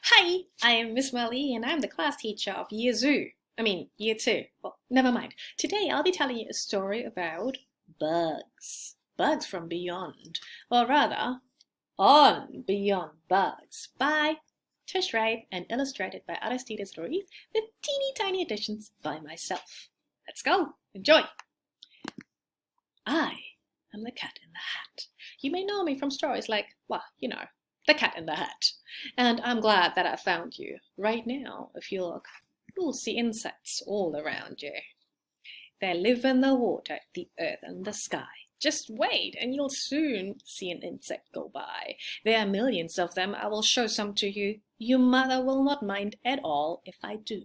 Hi, I am Miss Molly and I'm the class teacher of Year Zoo. Year 2. Well, never mind. Today I'll be telling you a story about bugs. Bugs from beyond. Or rather, on beyond bugs by Tish Wright and illustrated by Aristides Ruiz with teeny tiny additions by myself. Let's go. Enjoy. I am the cat in the hat. You may know me from stories like, The Cat in the Hat. And I'm glad that I found you. Right now, if you look, you'll see insects all around you. They live in the water, the earth, and the sky. Just wait, and you'll soon see an insect go by. There are millions of them. I will show some to you. Your mother will not mind at all if I do.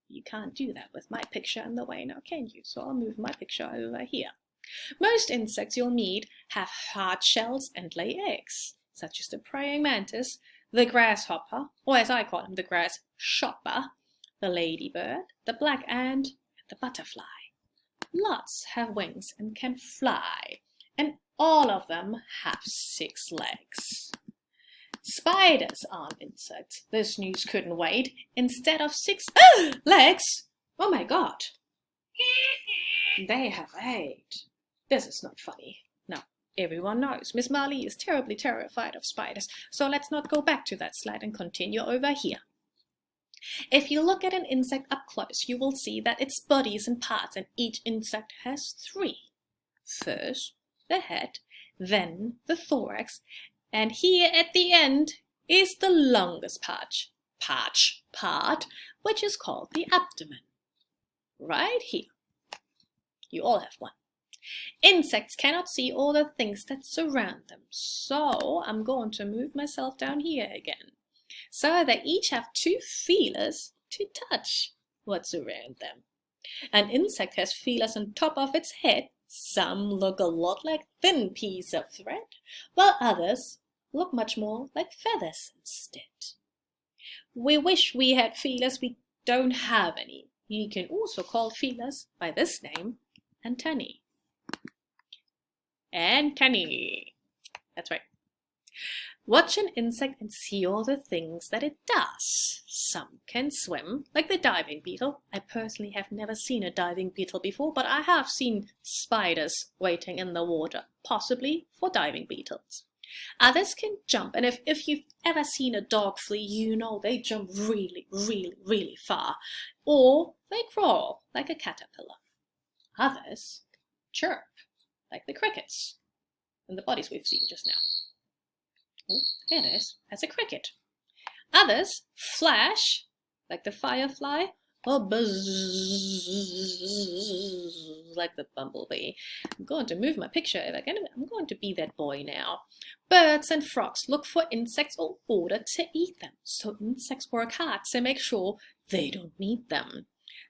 You can't do that with my picture in the way now, can you? So I'll move my picture over here. Most insects you'll meet have hard shells and lay eggs, such as the praying mantis, the grasshopper, or as I call him, the grasshopper, the ladybird, the black ant, and the butterfly. Lots have wings and can fly, and all of them have 6 legs. Spiders aren't insects. This news couldn't wait. Instead of 6 legs, oh my god, they have 8. This is not funny. No. Everyone knows Miss Marley is terribly terrified of spiders, so let's not go back to that slide and continue over here. If you look at an insect up close, you will see that its body is in parts and each insect has 3. First, the head, then the thorax, and here at the end is the longest part, which is called the abdomen. Right here. You all have one. Insects cannot see all the things that surround them, so I'm going to move myself down here again. So they each have 2 feelers to touch what's around them. An insect has feelers on top of its head. Some look a lot like thin pieces of thread, while others look much more like feathers instead. We wish we had feelers, we don't have any. You can also call feelers by this name, antennae. Antennae. That's right. Watch an insect and see all the things that it does. Some can swim, like the diving beetle. I personally have never seen a diving beetle before, but I have seen spiders waiting in the water, possibly for diving beetles. Others can jump, and if you've ever seen a dog flee, you know they jump really, really, really far. Or they crawl, like a caterpillar. Others chirp, like the crickets in the bodies we've seen just now. Oh, there it is. That's a cricket. Others flash, like the firefly, or buzz, like the bumblebee. I'm going to move my picture again. I'm going to be that boy now. Birds and frogs look for insects in order to eat them, so insects work hard to make sure they don't need them.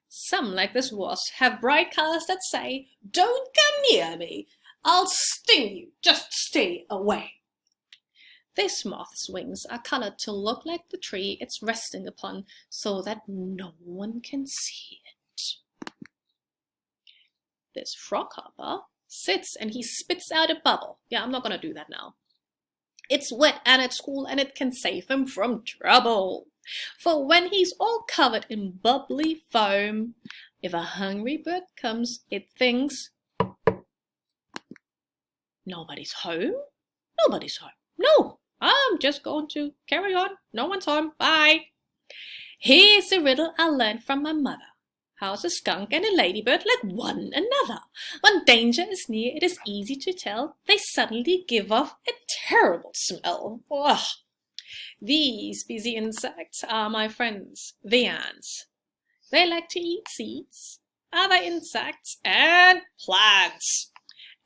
Some, like this wasp, have bright colors that say, "Don't come near me. I'll sting you. Just stay away." This moth's wings are colored to look like the tree it's resting upon so that no one can see it. This froghopper sits and he spits out a bubble. Yeah, I'm not going to do that now. It's wet and it's cool and it can save him from trouble. For when he's all covered in bubbly foam, if a hungry bird comes, it thinks, nobody's home? Nobody's home. No, I'm just going to carry on. No one's home. Bye. Here's a riddle I learned from my mother. How's a skunk and a ladybird like one another? When danger is near, it is easy to tell. They suddenly give off a terrible smell. Ugh. These busy insects are my friends, the ants. They like to eat seeds, other insects, and plants.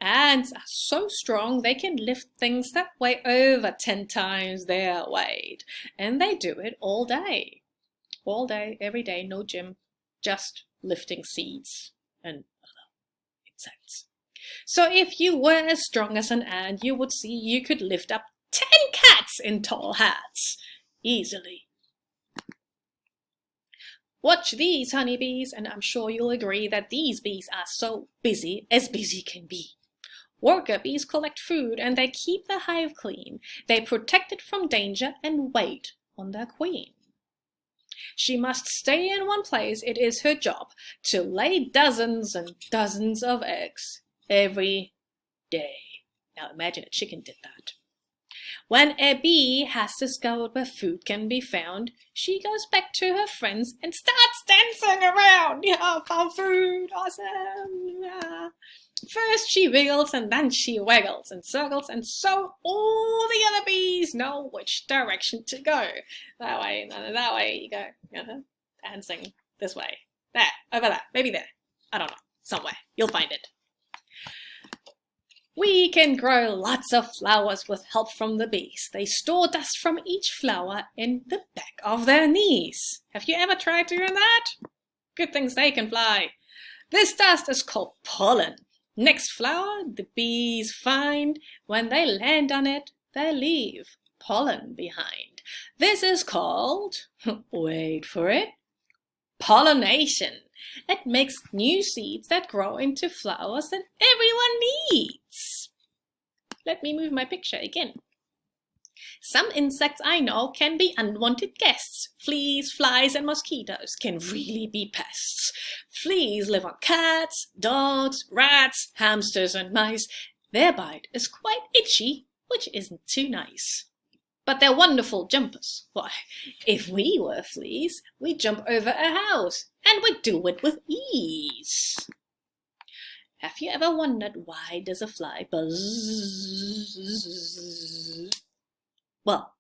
Ants are so strong they can lift things that weigh over 10 times their weight. And they do it all day. All day, every day, no gym, just lifting seeds and other insects. So if you were as strong as an ant, you would see you could lift up 10 cats in tall hats easily. Watch these honeybees, and I'm sure you'll agree that these bees are so busy as busy can be. Worker bees collect food and they keep the hive clean. They protect it from danger and wait on their queen. She must stay in one place. It is her job to lay dozens and dozens of eggs every day. Now imagine a chicken did that. When a bee has discovered where food can be found, she goes back to her friends and starts dancing around. Yeah, found food, awesome. Yeah. First she wiggles and then she waggles in circles, and so all the other bees know which direction to go. That way, you go, dancing this way, there, over there, maybe there. I don't know, somewhere. You'll find it. We can grow lots of flowers with help from the bees. They store dust from each flower in the back of their knees. Have you ever tried doing that? Good things they can fly. This dust is called pollen. Next flower the bees find. When they land on it, they leave pollen behind. This is called, wait for it, pollination. It makes new seeds that grow into flowers that everyone needs. Let me move my picture again. Some insects I know can be unwanted guests. Fleas, flies, and mosquitoes can really be pests. Fleas live on cats, dogs, rats, hamsters, and mice. Their bite is quite itchy, which isn't too nice. But they're wonderful jumpers. Why, if we were fleas, we'd jump over a house, and we'd do it with ease. Have you ever wondered why does a fly buzz? Well,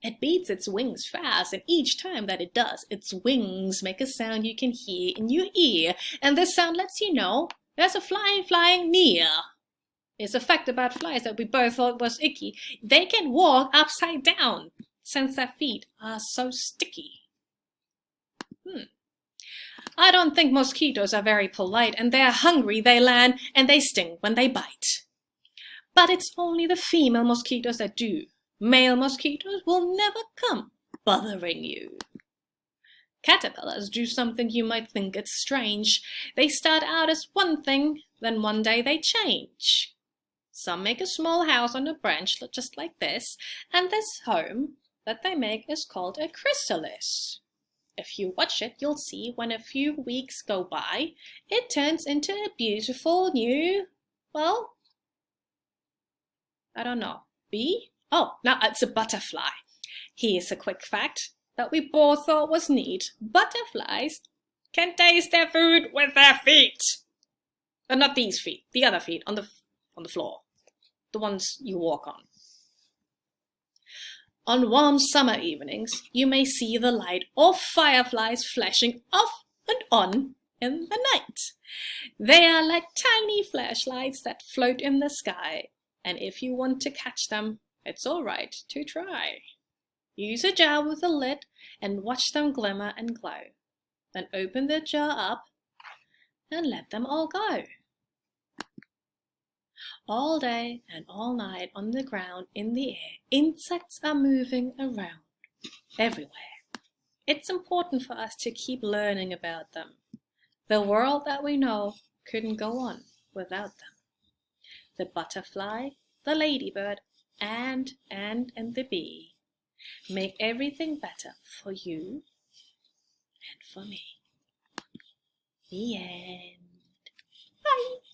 it beats its wings fast, and each time that it does, its wings make a sound you can hear in your ear, and this sound lets you know there's a fly flying near. It's a fact about flies that we both thought was icky. They can walk upside down since their feet are so sticky. I don't think mosquitoes are very polite, and they're hungry, they land, and they sting when they bite. But it's only the female mosquitoes that do. Male mosquitoes will never come bothering you. Caterpillars do something you might think it's strange. They start out as one thing, then one day they change. Some make a small house on a branch just like this, and this home that they make is called a chrysalis. If you watch it, you'll see when a few weeks go by, it turns into a beautiful new, well, I don't know, bee? Oh, no, it's a butterfly. Here's a quick fact that we both thought was neat. Butterflies can taste their food with their feet. Not these feet, the other feet on the floor. The ones you walk on. On warm summer evenings, you may see the light of fireflies flashing off and on in the night. They are like tiny flashlights that float in the sky, and if you want to catch them, it's all right to try. Use a jar with a lid and watch them glimmer and glow. Then open the jar up and let them all go. All day and all night on the ground, in the air, insects are moving around everywhere. It's important for us to keep learning about them. The world that we know couldn't go on without them. The butterfly, the ladybird, and the bee make everything better for you and for me. The end. Bye.